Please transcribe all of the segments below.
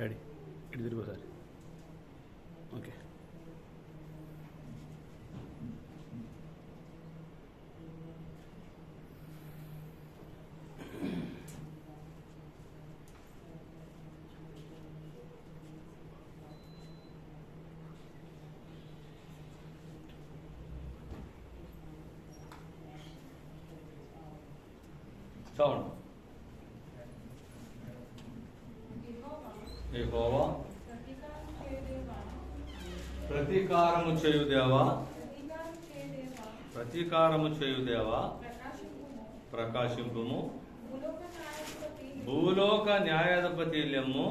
Daddy ఇటు తిరుగు sir. Okay. చూడండి. యెహోవా ప్రతీకారము చేయు దేవా, ప్రతీకారము చేయు దేవా, ప్రకాశింపుము. భూలోక న్యాయాధిపతి లెమ్ము,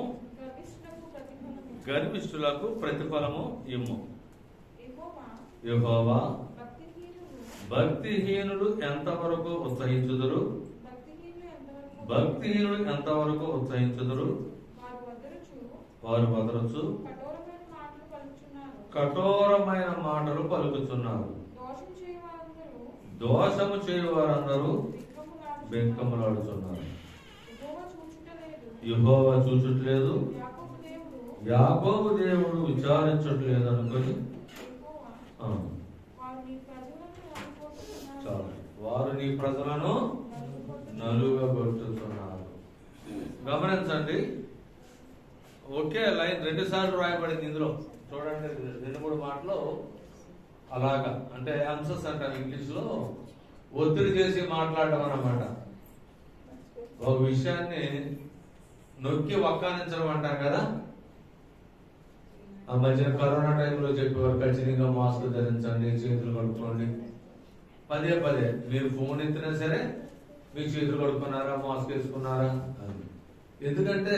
గర్విష్ఠులకు ప్రతిఫలము ఇమ్ము. యెహోవా భక్తిహీనులు ఎంతవరకు ఉత్సహించుదురు, భక్తిహీనులు ఎంతవరకు ఉత్సహించుదురు. వారు వదరచు కఠోరమైన మాటలు పలుకుతున్నారు. దోషము చేయు వారందరూ బెంకములాడుతున్నారు. యెహోవా చూచుట్లేదు, యాకోబు దేవుడు విచారించట్లేదు అనుకొని చాలు. వారు నీ ప్రజలను నలుగగొట్టుతున్నారు. గమనించండి, ఒకే లైన్ 2 సార్లు రాయబడింది ఇందులో. చూడండి, 2-3 మాటలు అలాగా, అంటే ఆన్సర్స్ అంటారు ఇంగ్లీష్ లో, ఒత్తిడి చేసి మాట్లాడడం అన్నమాట. ఒక విషయాన్ని నొక్కి వక్కానించడం అంటారు కదా. ఆ మధ్యన కరోనా టైంలో చెప్పేవారు ఖచ్చితంగా మాస్క్ ధరించండి, చేతులు కడుక్కోండి. పదే పదే మీరు ఫోన్ ఎత్తినా సరే మీరు చేతులు కడుక్కున్నారా, మాస్క్ వేసుకున్నారా అని. ఎందుకంటే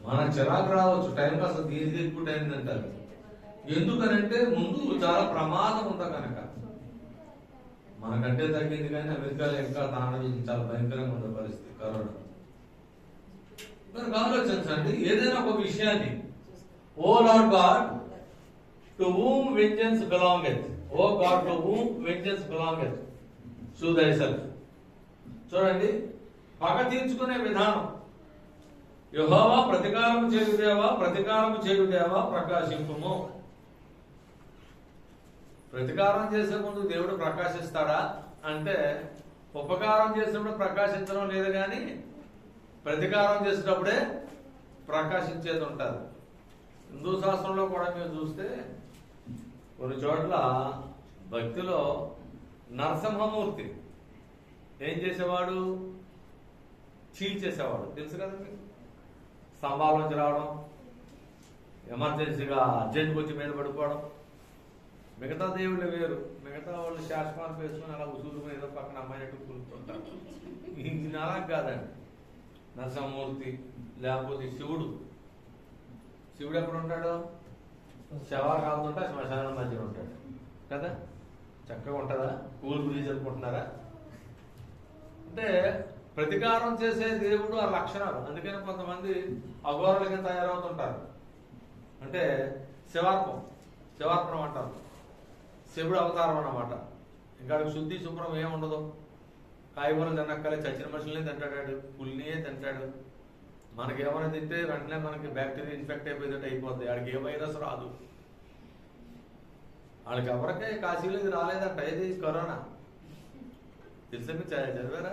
మన చిరాకు రావచ్చు, టైం కాస్త దీనికి ఎక్కువ టైం అంటారు. ఎందుకనంటే ముందు చాలా ప్రమాదం ఉందా కనుక. మనకంటే తగ్గింది కానీ అమెరికాలో ఇంకా తాండవం చాలా భయంకరంగా ఉన్న పరిస్థితి కరోనా. మరి ఆలోచించండి, ఏదైనా ఒక విషయాన్ని, O lord God to whom vengeance belongeth, O God to whom vengeance belongeth, show thyself. చూడండి, పగ తీర్చుకునే విధానం. యెహోవా ప్రతీకారము చేయుదేవా, ప్రతీకారము చేయుదేవా, ప్రకాశింపుము. ప్రతీకారం చేసే ముందు దేవుడు ప్రకాశిస్తాడా అంటే, ఉపకారం చేసినప్పుడు ప్రకాశించడం లేదు కానీ ప్రతీకారం చేసేటప్పుడే ప్రకాశించేది ఉంటుంది. హిందూ శాస్త్రంలో కూడా మీరు చూస్తే కొన్ని చోట్ల భక్తిలో నరసింహమూర్తి ఏం చేసేవాడు, చీల్చేసేవాడు. తెలుసు కదా మీకు. స్తంభాల నుంచి రావడం, ఎమర్జెన్సీగా అర్జెంట్కి వచ్చి మీద పడిపోవడం. మిగతా దేవుళ్ళు వేరు, మిగతా వాళ్ళు శాశ్వతం వేసుకుని అలా ఉసూరు మీద పక్కన అమ్మాయినట్టు కూలుతుంటారు. ఇది అలా కాదండి. నరసింహమూర్తి లేకపోతే శివుడు. శివుడు ఎక్కడ ఉంటాడు? శవాలు కాలుతుంటా శ్మశానం మధ్యలో ఉంటాడు కదా. చక్కగా ఉంటుందా? కూల్ బ్రీజ్ అనుకుంటున్నారా? అంటే ప్రతీకారం చేసే దేవుడు ఆ లక్షణాలు. అందుకని కొంతమంది అఘోరాలుగా తయారవుతుంటారు. అంటే శివార్పణం అంటారు, శివుడు అవతారం అన్నమాట. ఇంకా శుద్ధి శుభ్రం ఏముండదు. కాయగూరలు తినక్కలే, చచ్చిన మనుషులనే తింటాడు, పుల్లినే తింటాడు. మనకేమైనా తింటే వెంటనే మనకి బ్యాక్టీరియా ఇన్ఫెక్ట్ అయిపోయేటట్టు అయిపోద్ది. ఆడికి ఏ వైరస్ రాదు. వాళ్ళకి ఎవరికే కాశీలో ఇది రాలేదంట. ఏది కరోనా తెలుసా? మీరు చదివారా?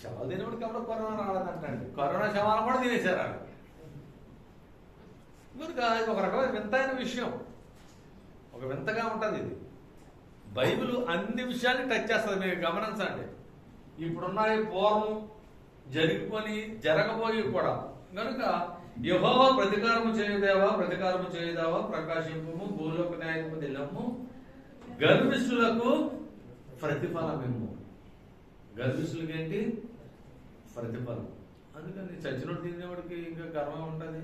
శవాలు తినేవాడికి ఎవరు కరోనా రాలేదంటండి. కరోనా శవాలు కూడా తినేశారు వాళ్ళు. ఇది ఒక రకమైన వింతైన విషయం, ఒక వింతగా ఉంటుంది ఇది. బైబిల్ అన్ని విషయాన్ని టచ్ చేస్తుంది. మీరు గమనించండి. ఇప్పుడున్నాయి పూర్వం జరిగిపోయి జరగబోయి కూడా. కనుక యెహోవా ప్రతీకారము చేయుదేవా, ప్రతీకారము చేయుదేవా, ప్రకాశింపుము. భూలోక న్యాయాధిపతి లెమ్ము, గర్విష్ఠులకు ప్రతిఫలమిమ్ము. గర్విష్ఠులకి ఏంటి? ప్రతిఫలం. అందుకని చచ్చినోడు తినేవాడికి ఇంకా గర్వం ఉంటుంది.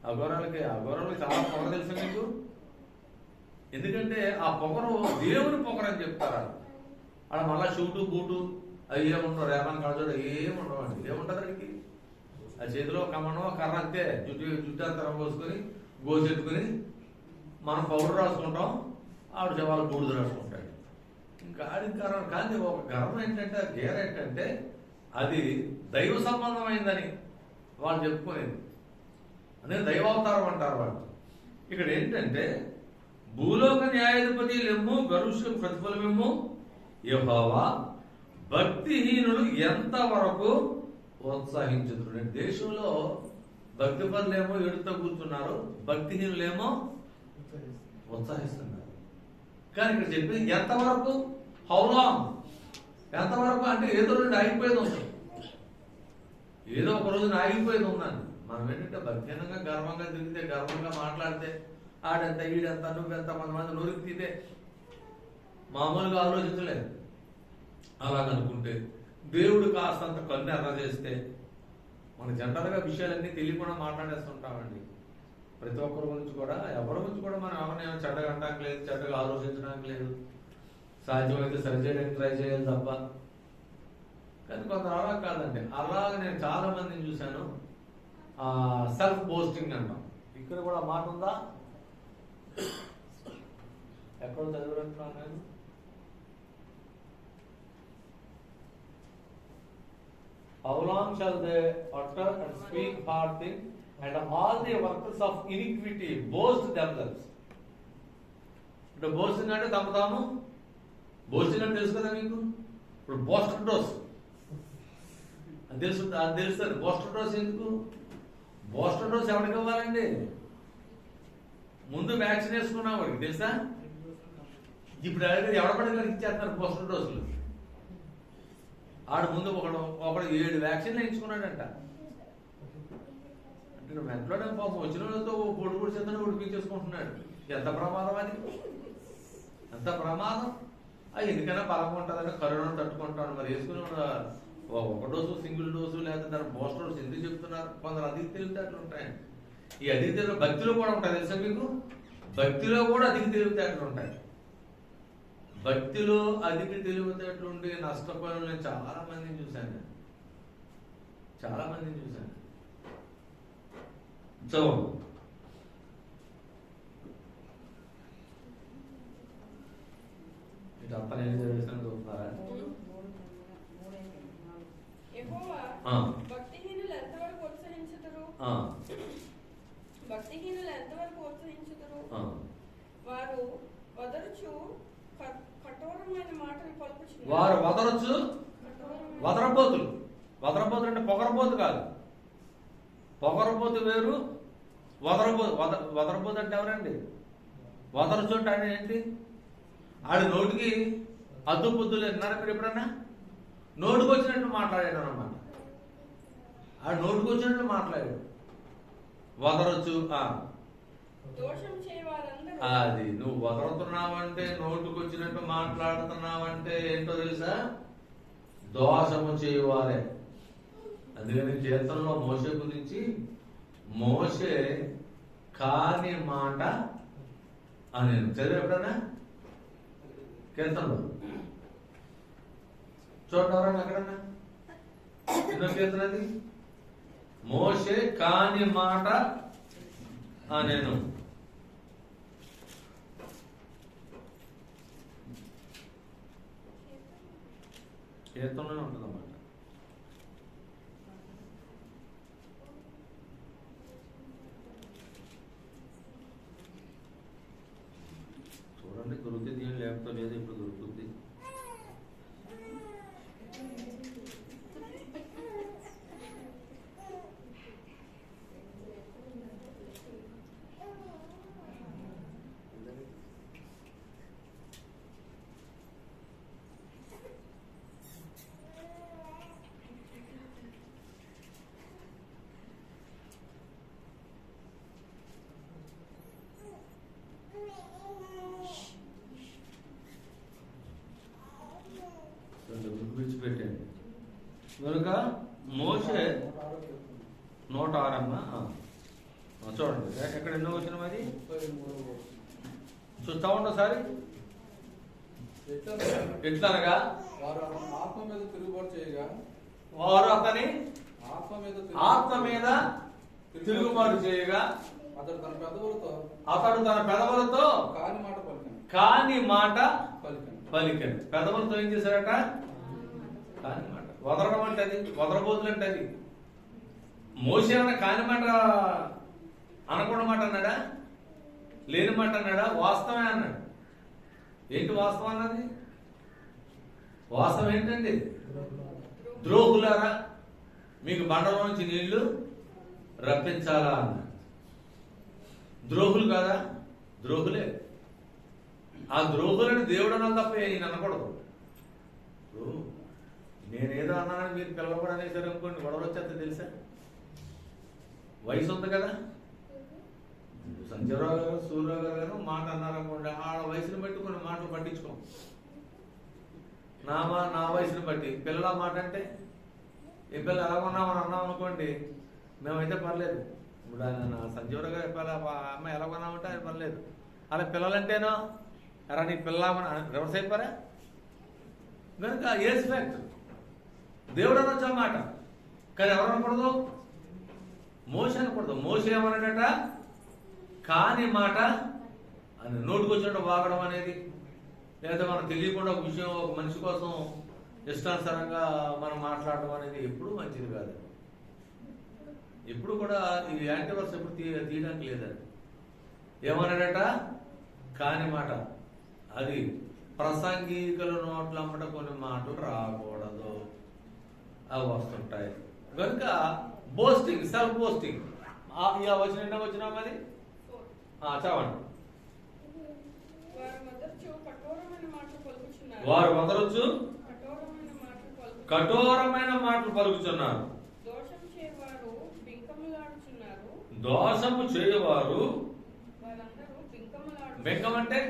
అఘోరాలకి చాలా పొగర తెలుసు మీకు. ఎందుకంటే ఆ పొగరు దేవుని పొగరు అని చెప్తారు. అలా మళ్ళా షూటు బూటు అవి ఏముండవు, రేపని కడచోడు ఏముండవు అండి. ఏముంటుంది అడిగి? ఆ చేతిలో కమ్మనో కర్ర అంతే, జుట్టు అంతా పోసుకొని గోసెట్టుకుని మనం పౌడర్ రాసుకుంటాం, ఆవిడ శవాలు బూడిద రాసుకుంటాడు. ఇంకా ఆడికి గర్వం కానీ ఒక గర్వం ఏంటంటే, గేర ఏంటంటే అది దైవ సంబంధమైందని వాళ్ళు చెప్పుకునేది. అనేది దైవావతారం అంటారు వాళ్ళు. ఇక్కడ ఏంటంటే భూలోక న్యాయాధిపతి లెమ్ము గరుషులకు ప్రతిఫలమేమో యెహోవా భక్తిహీనులు ఎంతవరకు ప్రోత్సహించుతున్నారు. దేశంలో భక్తి పనులేమో ఎడుతో కూర్చున్నారు, భక్తిహీనులేమో ప్రోత్సహిస్తున్నారు. కానీ ఇక్కడ చెప్పింది ఎంతవరకు, హౌ లాంగ్, ఎంతవరకు అంటే ఏదో రోజు ఆగిపోయేది ఉంది, ఏదో ఒక రోజున ఆగిపోయేది ఉందండి. మనం ఏంటంటే భక్తిహీనంగా గర్వంగా తిరిగితే, గర్వంగా మాట్లాడితే, ఆడెంత ఈడెంత నువ్వెంత కొంతమంది నోరికి తీతే మామూలుగా ఆలోచించలేదు. అలాగనుకుంటే దేవుడు కాస్తంత కన్ను ఎర్ర చేస్తే మన జనరల్గా విషయాలన్నీ తెలియకుండా మాట్లాడేస్తుంటామండి. ప్రతి ఒక్కరి గురించి కూడా, ఎవరి గురించి కూడా మనం ఎవరిని చెడ్డగా అంటానికి లేదు, చెడ్డగా ఆలోచించడానికి లేదు. సాధ్యమైతే సరి చేయడానికి ట్రై చేయాలి తప్ప. కానీ కొంత అలా కాదండి. అలాగే నేను చాలా మందిని చూశాను, సెల్ఫ్ పోస్టింగ్ అంటాం. ఇక్కడ కూడా మాట ఉందా? ఎక్కడ చదివినట్టున్నాను నేను. How long shall they utter and speak hard things, and all the workers of iniquity boast themselves? అంటే బోస్టింగ్ అంటే తమ తాము బోస్టింగ్ అంటే తెలుసు కదా మీకు. ఇప్పుడు బోస్టర్ డోస్ అది తెలుస్తుంది. బోస్టర్ డోస్ ఎందుకు? బోస్టర్ డోస్ ఎవరికి ఇవ్వాలండి? ముందు వ్యాక్సిన్ వేసుకున్నాం వాడికి తెలుసా. ఇప్పుడు ఎవడపడిన ఇచ్చేస్తున్నారు బోస్టర్ డోసులు. ఆడు ముందు ఒకడు 7 వ్యాక్సిన్లు వేయించుకున్నాడంట. అంటే వెంటనే పాపం వచ్చిన వాళ్ళతో పొడి చేతను ఉడిపించేసుకుంటున్నాడు. ఎంత ప్రమాదం అది, ఎంత ప్రమాదం. ఎందుకైనా బలంగా ఉంటుందని కరోనాను తట్టుకుంటాను. మరి వేసుకుని ఒక డోసు, సింగిల్ డోసు, లేదా దాని బూస్టర్ డోసు ఎందుకు చెప్తున్నారు? కొందరు అధిక తెలివితేటలు ఉంటాయండి. ఈ అధిక తెలివి భక్తిలో కూడా ఉంటాయి తెలుసా మీకు. భక్తిలో కూడా అధిక తెలివితేటలు ఉంటాయి. భక్తిలో అధిక తెలివితేటలు ఉండి నష్టపోయిన నేను చాలా మందిని చూశాను. చాలా మందిని చూశాను. చదువు ఇటు అంతా నేను చదివేసాను చూస్తున్నారా? భక్తిహీనులు ఎంతవరకు ప్రోత్సహించుతారు? భక్తిహీనులు ఎంతవరకు ప్రోత్సహించుతారు? వారు వదరుచు కఠోరమైన మాటలు పలుకుచున్నారు. వారు వదరొచ్చు, వదరబోతులు. వదరబోతులు అంటే పొగరబోతు కాదు. పొగరబోతు వేరు, వదరబోతు అంటే ఎవరండి? వదరచు అంటే ఏంటి? ఆడి నోటికి అద్దు పొద్దులు విన్నారా మీరు ఎప్పుడన్నా? నోటికి వచ్చినట్టు మాట్లాడాడు అనమాట. ఆడు నోటికి వచ్చినట్టు మాట్లాడాడు. వదరొచ్చు. దోషం చేయవారందరూ అది నువ్వు వదరుతున్నావంటే, నోటుకు వచ్చినట్టు మాట్లాడుతున్నావంటే ఏంటో తెలుసా? దోషము చేయవారే. అందుకని కీర్తనలో మోషే గురించి, మోషే కాని మాట అని చదివా ఎప్పుడన్నా కీర్తనలో? చూడండి ఎక్కడన్నా ఎన్నో కీర్తన అది? మోషే కాని మాట నేను కీర్తనలోనే ఉంటుంది అన్నమాట. చూడండి దొరుకుతుంది, ఏం లేకపోతే లేదు, ఇప్పుడు దొరుకుతుంది. విడిచిపెట్టండి కనుక మోషే 106 అమ్మా. చూడండి ఎక్కడ ఎన్నో వచ్చిన మరి చూస్తా ఉండ ఒకసారి. ఎట్లనగా వారు ఆత్మ మీద తిరుగుబాటు చేయగా, వారు అతని ఆత్మ మీద తిరుగుబాటు చేయగా అతడు తన పెదవులతో కాని మాట పలికాడు. పెదవులతో ఏం చేశాడట? కాని మాట. వదలడం అంటే అది, వదలబోతులు అంటే అది. మోసే ఏమన్నా కాని మాట అనకూడదు మాట అన్నాడా, లేని మాట అన్నాడా? వాస్తవమే అన్నాడు. ఏంటి వాస్తవం అన్నది? వాస్తవం ఏంటండి? ద్రోహులారా మీకు బండలోంచి నీళ్లు రప్పించాలా అన్నాడు. ద్రోహులు కాదా? ద్రోహులే. ఆ ద్రోహులని దేవుడు అన్నా తప్ప ఈయన అనకూడదు. నేనేదో అన్నానని మీరు పిల్లలు కూడా అనేసారు అనుకోండి, గొడవలు వచ్చేస్తే తెలుసా? వయసు ఉంది కదా. సంజయరావు గారు, సూర్యరావు గారు మాట అన్నారనుకోండి, ఆ వయసుని బట్టి కొన్ని మాటలు పట్టించుకోం. నా వయసుని బట్టి పిల్లల మాట అంటే ఈ పిల్లలు ఎలా ఉన్నామని అన్నాం అనుకోండి, మేమైతే పర్లేదు. ఇప్పుడు ఆయన సంజీవరావు గారు చెప్పాలి, అమ్మాయి ఎలా కొన్నామంటే ఆయన పర్లేదు. అలా పిల్లలంటేనో అలా నీ పిల్లమని రివర్స్ అయిపోరా. కనుక ఏజ్ ఫ్యాక్ట్ దేవుడు అనొచ్చు అన్నమాట. కానీ ఎవరు అనకూడదు? మోసే అనకూడదు. మోసే ఏమన్నాడట? కాని మాట అని నోటుకొచ్చినట్టు వాగడం అనేది, లేదా మనం తెలియకుండా ఒక విషయం ఒక మనిషి కోసం ఇష్టానుసారంగా మనం మాట్లాడడం అనేది ఎప్పుడూ మంచిది కాదు. ఎప్పుడు కూడా ఈ యాంటీవర్స్ ఎప్పుడు తీయడానికి లేదండి. ఏమన్నాడట? కాని మాట. అది ప్రసంగికుల నోట్ల అమ్మట కొన్ని మాటలు రాకూడదు, అవి వస్తుంటాయి. కనుక బోస్టింగ్, సెల్ఫ్ బోస్టింగ్. వచ్చినా మరి చదవండి. వారు మొదలొచ్చు కఠోరమైన మాటలు పలుకుచున్నారు. దోషము చేయవారు బెంకం అంటే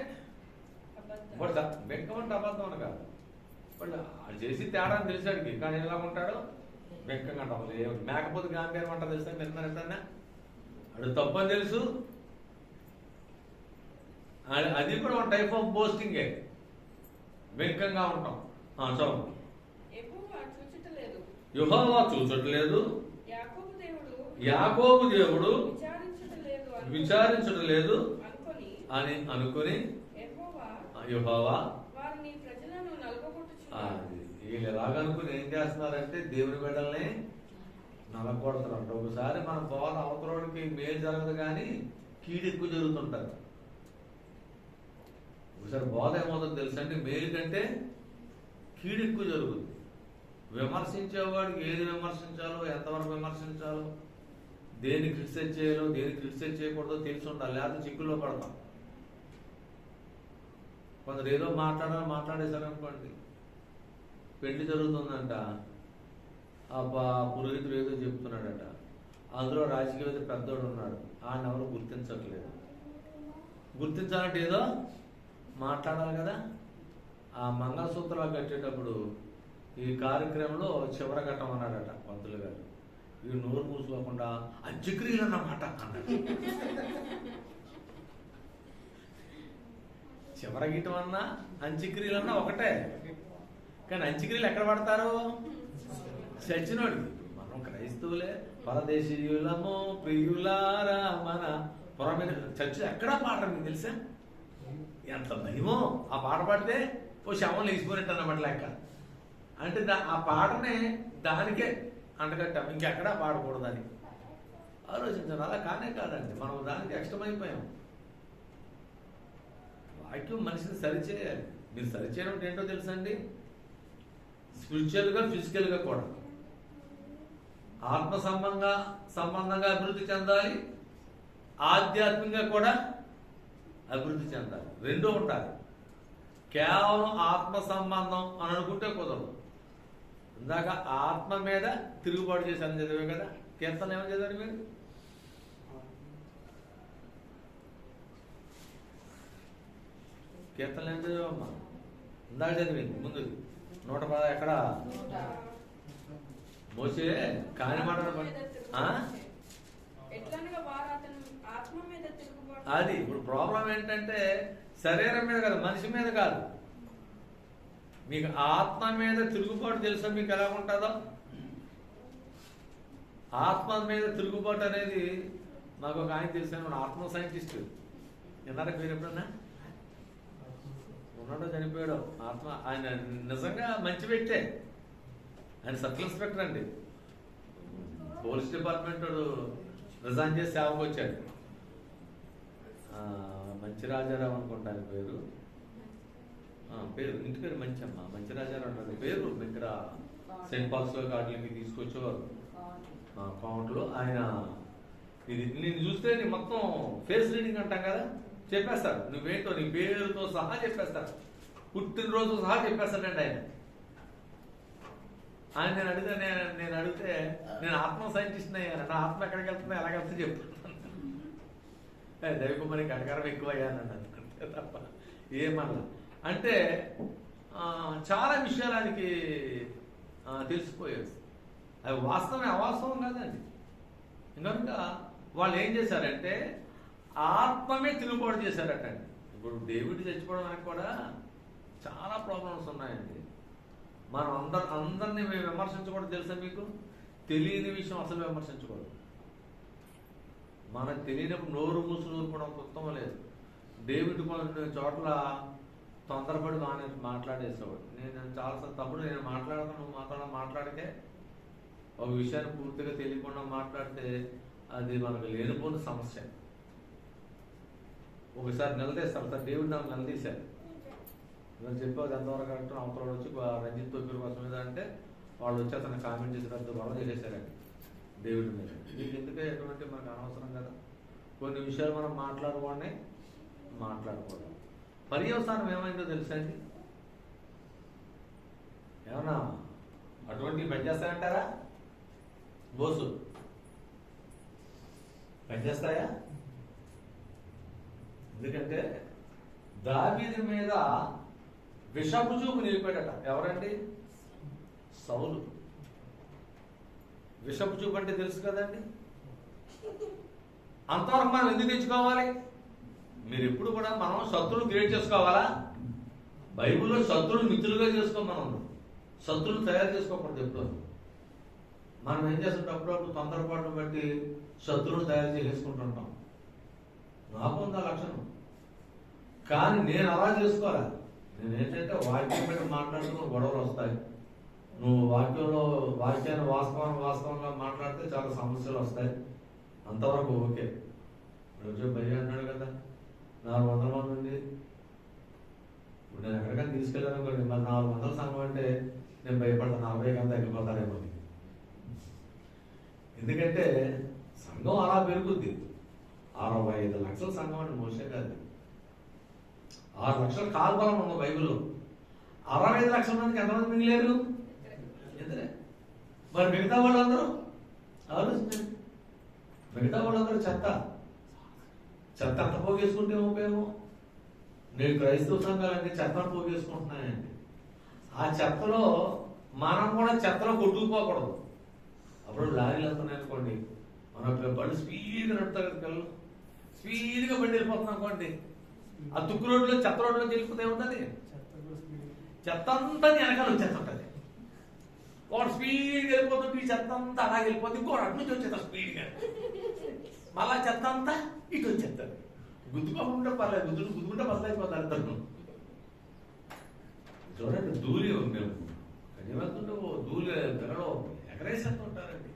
బెంకం అంటే అబద్ధం అని కాదు. వాళ్ళు చేసి తేడా అని తెలిసాడికి, కానీ ఎలా ఉంటాడు? బెంకంగా అంటే మేకపోతే గాంభీర్యం అంట తెలుసా? మీరు ఎంతన్నా అడు తప్పని తెలుసు. అది కూడా ఒక టైప్ ఆఫ్ బోస్టింగే, బెంకంగా ఉంటాం. చదువు. యెహోవా చూచట్లేదు, యాకోబు దేవుడు విచారించడం లేదు అని అనుకుని యెహోవా వీళ్ళు ఎలాగనుకుని ఏం చేస్తున్నారంటే దేవుని బిడ్డల్ని నలకొడుతున్నారు. ఒకసారి మన బోధ అవతలోడికి మేలు జరగదు కానీ కీడు ఎక్కువ జరుగుతుంటారు. ఒకసారి బోధ ఏమవుతుందో తెలుసంటే మేలు కంటే కీడు ఎక్కువ జరుగుతుంది. విమర్శించేవాడికి ఏది విమర్శించాలో, ఎంతవరకు విమర్శించాలో, దేన్ని క్రిటిసైజ్ చేయాలో, దేన్ని క్రిటిసైజ్ చేయకూడదో తెలిసి ఉండాలి, లేకపోతే చిక్కుల్లో పడతాం. కొందరు ఏదో మాట్లాడేశారు అనుకోండి, పెళ్లి జరుగుతుందంట, ఆ పురోహితుడు ఏదో చెప్తున్నాడట, అందులో రాజకీయవేత్త పెద్దోడు ఉన్నాడు, ఆయన ఎవరు గుర్తించట్లేదు. గుర్తించాలంటే ఏదో మాట్లాడాలి కదా. ఆ మంగళసూత్రాలు కట్టేటప్పుడు ఈ కార్యక్రమంలో చివర కట్టమన్నాడట పంతులు గారు. ఈ నోరు మూసుకోకుండా అంత్యక్రియలు అన్నమాట అన్నాడు. చివర గీయటం అన్నా అంత్యక్రియలు అన్నా ఒకటే, కానీ అంత్యక్రియలు ఎక్కడ పడతారు? చచ్చినోడికి. మనం క్రైస్తవులే, పరదేశీయులము ప్రియులారా మన పురం మీద చర్చలు ఎక్కడా పాడరు. మీకు తెలుసా ఎంత భయమో? ఆ పాట పాడితే ఓ శవం లేచిపోయినట్టు అన్నమాట లెక్క. అంటే ఆ పాటనే దానికే అంటగట్టాం, ఇంకెక్కడా పాడకూడదని ఆలోచించాను. అలా కానే కాదండి, మనం దానికి ఇష్టమైపోయాం. వాక్యం మనిషిని సరిచేయాలి. మీరు సరిచేయడం ఏంటో తెలుసండి? స్పిరిచువల్గా, ఫిజికల్గా కూడా ఆత్మ సంబంధంగా అభివృద్ధి చెందాలి, ఆధ్యాత్మికంగా కూడా అభివృద్ధి చెందాలి. రెండూ ఉండాలి. కేవలం ఆత్మ సంబంధం అని అనుకుంటే కుదరదు. ఇందాక ఆత్మ మీద తిరుగుబాటు చేశారని చదివే కదా. కీర్తన ఏమని చదివారు మీరు? కీర్తనలు ఏం చదివామ్మా? ఇందాక చదివింది ముందు 110 ఎక్కడ? మోసే కాని మాట అది. ఇప్పుడు ప్రాబ్లం ఏంటంటే శరీరం మీద కాదు, మనిషి మీద కాదు, మీకు ఆత్మ మీద తిరుగుబాటు తెలుసా మీకు ఎలా ఉంటుందో? ఆత్మ మీద తిరుగుబాటు అనేది నాకు ఒక ఆయన తెలిసాను, ఆత్మ సైంటిస్ట్. విన్నారా మీరు ఎప్పుడన్నా? ఉన్నాడో చనిపోయాడో ఆత్మ. ఆయన నిజంగా మంచి వ్యక్తే, ఆయన సర్కిల్ ఇన్స్పెక్టర్ అండి. పోలీస్ డిపార్ట్మెంట్ రిజైన్ చేసి సేవకు వచ్చాడు. మంచి రాజారావు అనుకుంటాను పేరు. ఇంటి పేరు మంచమ్మ, మంచి రాజారావు అంటారు పేరు. దగ్గర సెయింట్ పాల్స్ లో వాటికి తీసుకొచ్చేవారు కౌంట్లో. ఆయన ఇది నేను చూస్తే నీ మొత్తం ఫేస్ రీడింగ్ అంటాం కదా, చెప్పేస్తాడు నువ్వేంటో నీ పేరుతో సహా చెప్పేస్తాడు, పుట్టినరోజు సహా చెప్పేస్తాడండి ఆయన. ఆయన నేను అడిగితే నేను ఆత్మ సైంటిస్ట్ అయ్యాను, నా ఆత్మ ఎక్కడికి వెళ్తుందో ఎలాగెళ్తే చెప్తున్నాను. దైవకుమారి కటకారం ఎక్కువ అయ్యానండి అంతే తప్ప ఏమన్నా. అంటే చాలా విషయాలు ఆయనకి తెలిసిపోయాడు. అవి వాస్తవమే అవాస్తవం కాదండి. కనుక వాళ్ళు ఏం చేశారంటే ఆత్మమే తిరుగుబాటు చేశారటండి. ఇప్పుడు డేవిడ్ చచ్చిపోవడం వెనక కూడా చాలా ప్రాబ్లమ్స్ ఉన్నాయండి. మనం అందరినీ మేము విమర్శించకూడదు. తెలుసా మీకు? తెలియని విషయం అసలు విమర్శించకూడదు. మనకు తెలియనప్పుడు నోరు మూసులు ఊరుకోవడం ఉత్తమం లేదు. డేవిడ్ కొన్ని చోట్ల తొందరపడి మాట్లాడేసేవాడు. నేను చాలాసార్లు తప్పుడు నేను మాట్లాడతాను, నువ్వు మాట్లాడితే ఒక విషయాన్ని పూర్తిగా తెలియకుండా మాట్లాడితే అది మనకు లేనిపోయిన సమస్య. ఒకసారి నిలదీస్తారు సార్, డేవిడ్ నాకు నిలదీశారు. నేను చెప్పేది ఎంతవరకు కరెక్ట్. అవతల వచ్చి రంజిత్ తొప్పిల కోసం మీద అంటే వాళ్ళు వచ్చి అతను కామెంట్ చేసి పెద్ద గొడవ చేసేసారండి డేవిడ్ మీద. మీకు ఎందుకే ఎటువంటి మనకు అనవసరం కదా. కొన్ని విషయాలు మనం మాట్లాడకూడదు. పర్యవసానం ఏమైందో తెలుసా అండి? ఏమన్నా అటువంటివి పనిచేస్తాయంటారా? బోసు పనిచేస్తాయా? ఎందుకంటే దావీదు మీద విషపు చూపు నిలిపాడట. ఎవరండి? సౌలు. విషపు చూపు అంటే తెలుసు కదండి. అంతవరకు మనం ఎందుకు తెచ్చుకోవాలి? మీరు ఎప్పుడు కూడా మనం శత్రువులు క్రియేట్ చేసుకోవాలా? బైబిల్లో శత్రువులు మిత్రులుగా చేసుకోమనం, శత్రువులు తయారు చేసుకోకూడదు. ఎప్పుడు మనం ఏం చేస్తుంటాం, అప్పుడప్పుడు తొందరపాటును బట్టి శత్రువులు తయారు చేసేసుకుంటుంటాం. నాకు ఉందా లక్షణం, కానీ నేను అలా చేసుకోవాలి. నేను ఏంటంటే వాక్యం పెట్టి మాట్లాడుతున్న గొడవలు వస్తాయి. నువ్వు వాక్యాన్ని వాస్తవంగా మాట్లాడితే చాలా సమస్యలు వస్తాయి. అంతవరకు ఓకే. రోజు భయ్య అన్నాడు కదా 400 మంది ఉంది. ఇప్పుడు నేను ఎక్కడికైనా తీసుకెళ్ళాను అనుకోండి, మరి 400 సంఘం అంటే నేను భయపడతాను, 40 కన్నా తగ్గిపోతానేమో. ఎందుకంటే సంఘం అలా పెరుగుద్ది. 65 లక్షల సంఘం అంటే మోసే కాదు. 6 లక్షల కాల్బలం ఉన్న బైబిల్లో 65 లక్షల మందికి ఎంతమంది మిగిలేరు? ఎందుకే మరి మిగతా వాళ్ళందరూ ఆలోచించండి. మిగతా వాళ్ళందరూ చెత్త అంత పోగేసుకుంటే ఉపయోగం. నేను క్రైస్తవ సంఘాలన్నీ చెత్తను పోగేసుకుంటున్నానండి. ఆ చెత్తలో మనం కూడా చెత్తలో కొట్టుకుపోకూడదు. అప్పుడు లారీలు వెళ్తున్నాయి అనుకోండి, మన బండి స్పీడ్గా నడుపుతారు కదా పిల్లలు, స్పీడ్గా బండి వెళ్ళిపోతున్నాం అనుకోండి, ఆ తుక్కు రోడ్లో చెత్త రోడ్లో వెళ్ళిపోతే ఏముంటుంది? చెత్త అంతా వెనకాల వచ్చేస్తుంటది. వాడు స్పీడ్గా వెళ్ళిపోతుంటే ఈ చెత్త అంతా అలాగే వెళ్ళిపోతుంది. ఇంకోటి అటు నుంచి వచ్చేస్తారు స్పీడ్గా, మళ్ళా చెత్త అంతా ఇటు వచ్చేస్తారు. గుద్దుకోకుండా పర్లేదు, గుద్దుకుంటే బస్సు అయిపోతారు ఇద్దరు. చూడండి ధూళి మేము వెళ్తుంటే ధూళి పిల్లలు ఎగరేసేస్తూ ఉంటారండి.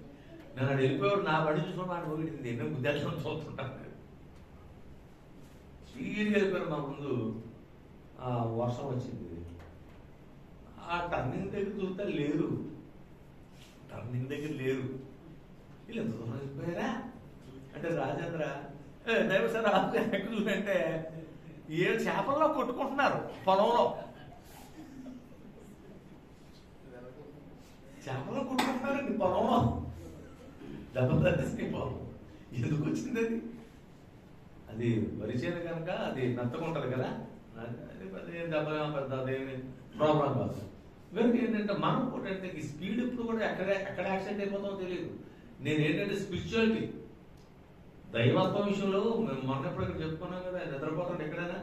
నేను అక్కడ వెళ్ళిపోయాడు, నా బండి చూసుకుని నాకు పోయింది, ఎన్నో గుద్దేళ్ళని చూస్తుంటాను. స్పీడ్గా వెళ్ళిపోయారు. మా ముందు వర్షం వచ్చింది. ఆ టర్నింగ్ దగ్గర చూస్తే లేరు, టర్నింగ్ దగ్గర లేరు. వీళ్ళు ఎంత దూరం వెళ్ళిపోయారా అంటే రాజేంద్ర దైవ సార్ ఎక్కడ చూడంటే 7 చేపల్లో కొట్టుకుంటున్నారు పొలంలో. చేపల్లో కొట్టుకుంటున్నారండి పొలంలో. జబర్దస్త్ పొలం ఎందుకు వచ్చింది? అది వరిచేను కనుక అది నత్తకుంటది కదా, పెద్ద అదేమి ప్రాబ్లం కాదు. కనుక ఏంటంటే మనం కూడా అంటే ఈ స్పీడ్ ఇప్పుడు కూడా ఎక్కడ యాక్సిడెంట్ అయిపోతామో తెలియదు. నేను ఏంటంటే స్పిరిచువాలిటీ దైవత్వం విషయంలో మొన్న ఎప్పుడు ఇక్కడ చెప్పుకున్నాం కదా, నిద్రపోతాడు ఎక్కడైనా.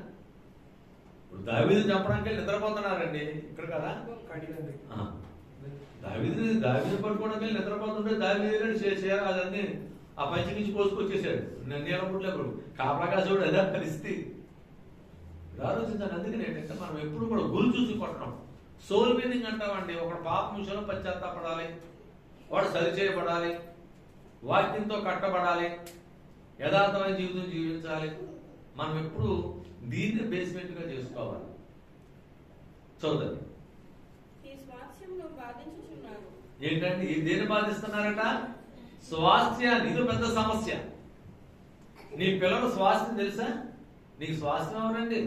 ఇప్పుడు దావీదు చంపడానికి వెళ్ళి నిద్రపోతున్నారండి ఇక్కడ కదా. దావీదు పట్టుకోవడానికి వెళ్ళి నిద్రపోతుంటే దావీదు అదన్నీ ఆ పంచి నుంచి కోసుకొచ్చేసాడు. నీలపుట్లేప్పుడు కాపలాగా చూడు అదే పరిస్థితి. ఆలోచించాను. అందుకని ఏంటంటే మనం ఎప్పుడు కూడా గురి చూసి కొట్టడం. సోల్ మీనింగ్ అంటామండి. ఒకడు పాప విషయంలో పశ్చాత్తాపడాలి, వాడు సరిచేయబడాలి. వాక్యంతో కట్టబడాలి, యథార్థమైన జీవితం జీవించాలి. మనం ఎప్పుడు దీన్ని బేస్మెంట్ గా చేసుకోవాలి. చదువుతుంది ఈ స్వాస్థ్యంలో బాధించుచున్నారు. ఏంటంటే దేన్ని బాధిస్తున్నారట? స్వాస్థ్యాన్ని. ఇది పెద్ద సమస్య. నీ పిల్లల స్వాస్థ్యం తెలుసా? నీకు స్వాస్థ్యం ఎవరండి?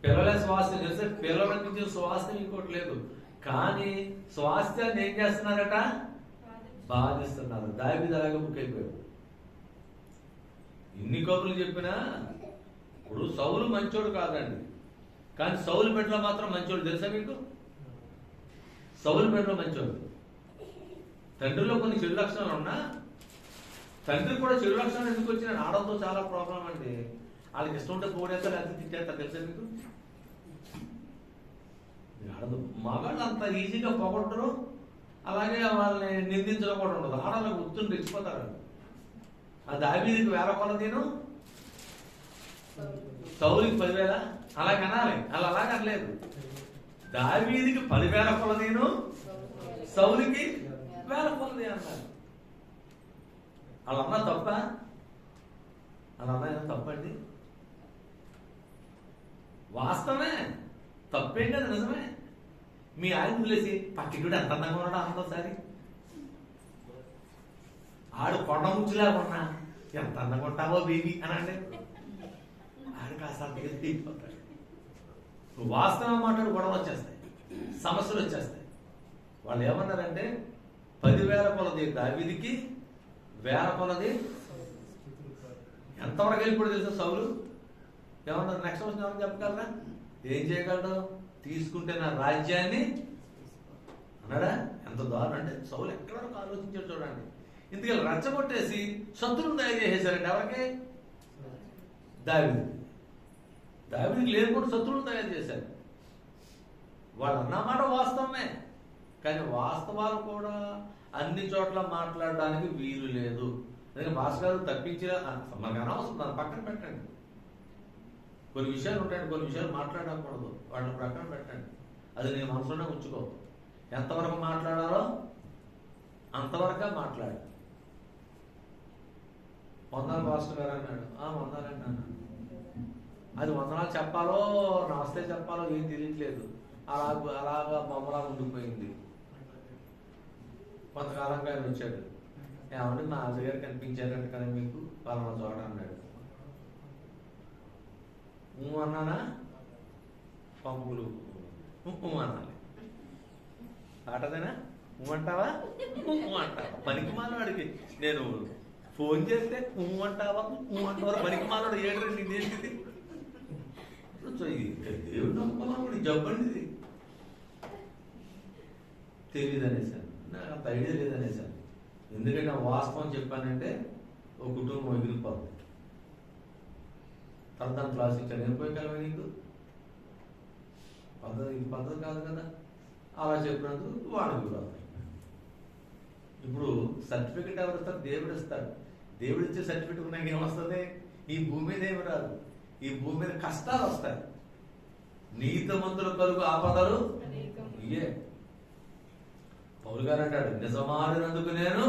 పిల్లల స్వాస్థ్యం తెలుసా? పిల్లలకి మించిన స్వాస్థ్యం ఇంకోటి లేదు. కానీ స్వాస్థ్యాన్ని ఏం చేస్తున్నారట? బాధిస్తున్నారు. దావీదు అలాగే బుక్ అయిపోయాడు. ఇన్ని కబుర్లు చెప్పినా ఇప్పుడు సౌలు మంచోడు కాదండి, కానీ సౌలు బిడ్డలో మాత్రం మంచోడు. తెలుసా మీకు? సౌలు బిడ్డలో మంచోడు. తండ్రిలో కొన్ని చెడు లక్షణాలు ఉన్నా తండ్రి కూడా చెడు లక్షణాలు ఎందుకు వచ్చిన ఆడడంతో చాలా ప్రాబ్లం అండి. వాళ్ళకి ఇష్టం ఉంటే పోడేస్తారు, అది తిట్టేస్తారు. తెలుసా మీకు? ఆడదు. మగాళ్ళు అంత ఈజీగా పోగొట్టరు, అలాగే వాళ్ళని నిందించడం కూడా ఉండదు. ఆడవాళ్ళకి గుర్తుని తెచ్చిపోతారు. ఆ దావీదుకి 1000 కొలదీను, సౌలుకి 10,000 అలా కనాలి. అలా అలాగ అనలేదు. దావీదుకి 10,000 కొలదీను, సౌలుకి 1000 కొలది అన్నారు. అలా అన్నా తప్ప? అలా అన్నా తప్పండి? వాస్తవమే, తప్పేం కదా, నిజమే. మీ ఆయన వదిలేసి పక్కింటి ఎంత అందంగా ఉన్నాడు అంతసారి, ఆడు కొండ ముచ్చులా ఉన్నా ఎంత అందంగా ఉంటావో బేబీ అని అంటే ఆడు కాస్త అయిపోతాడు. వాస్తవం మాట్లాడు గొడవలు వచ్చేస్తాయి, సమస్యలు వచ్చేస్తాయి. వాళ్ళు ఏమన్నారంటే 10,000 కొలది దావీదుకి, 1000 కొలది ఎంతవరకు వెళ్ళిపోయి తెలుసా సౌలు? ఏమన్నారు? నెక్స్ట్ వచ్చిన ఏమన్నా చెప్పగలరా? ఏం చేయగలడు? తీసుకుంటే నా రాజ్యాన్ని అన్నాడా? ఎంత దారుణం అంటే సౌలు ఎక్కడ వరకు ఆలోచించాడు చూడండి. ఇందుకే రచ్చగొట్టేసి శత్రువును తయారు చేసేసారండి. ఎవరికి? దావీదుకి. దావీదుకి లేకుండా శత్రువును తయారు చేశారు. వాళ్ళు అన్నమాట వాస్తవమే, కానీ వాస్తవాలు కూడా అన్ని చోట్ల మాట్లాడడానికి వీలు లేదు. అందుకని భాస్కర్ తప్పించిన మనకు అనవసరం, దాన్ని పక్కన పెట్టండి. కొన్ని విషయాలు ఉంటాయండి, కొన్ని విషయాలు మాట్లాడకూడదు, వాళ్ళని ప్రక్కన పెట్టండి. అది నీ మనసులోనే ఉంచుకో. ఎంతవరకు మాట్లాడాలో అంతవరకే మాట్లాడు. వందనాలు భాస్కర్ గారు అన్నాడు. వందనాలండి అన్నాడు. అది వందనాలు చెప్పాలో నమస్తే చెప్పాలో ఏం తెలియట్లేదు. అలాగా బొమ్మలా ఉండిపోయింది. కొంతకాలంగా ఆయన వచ్చాడు. ఏమంటే నా దగ్గర కనిపించారంట కదా మీకు పలానా చోట అన్నాడు. అన్నానా? పంపులు అనాలి. ఆటదేనా? అంటావా? అంటావా? పనికి మాలవాడికి నేను ఫోన్ చేస్తే అంటావా అంటావా? పనికి మాలవాడు ఏడు ఇదేంటిది? దేవుడు నమ్మకం జబ్బండి ఇది తెలియదు అనేసాను. నాకు అంత ఐడియా లేదనేసాను. ఎందుకంటే నా వాస్తవం చెప్పానంటే ఒక కుటుంబం ఎగిరిపోతుంది. తర్వాత క్లాస్ ఇచ్చాను. ఏం పోయి కలవ నీకు పద్ధతి, ఇది పద్ధతి కాదు కదా. అలా చెప్పినందుకు వాడికి విరోధం. ఇప్పుడు సర్టిఫికెట్ ఎవరు ఇస్తారు? దేవుడు ఇస్తాడు. దేవుడు ఇచ్చే సర్టిఫికెట్ నాకు ఏమొస్తుంది? ఈ భూమి మీద ఏమి రాదు. ఈ భూమి మీద కష్టాలు వస్తాయి. నీతిమంతుల కలుగు ఆపదలు ఇయే. పౌలు గారు అంటాడు, నిజమాడినందుకు నేను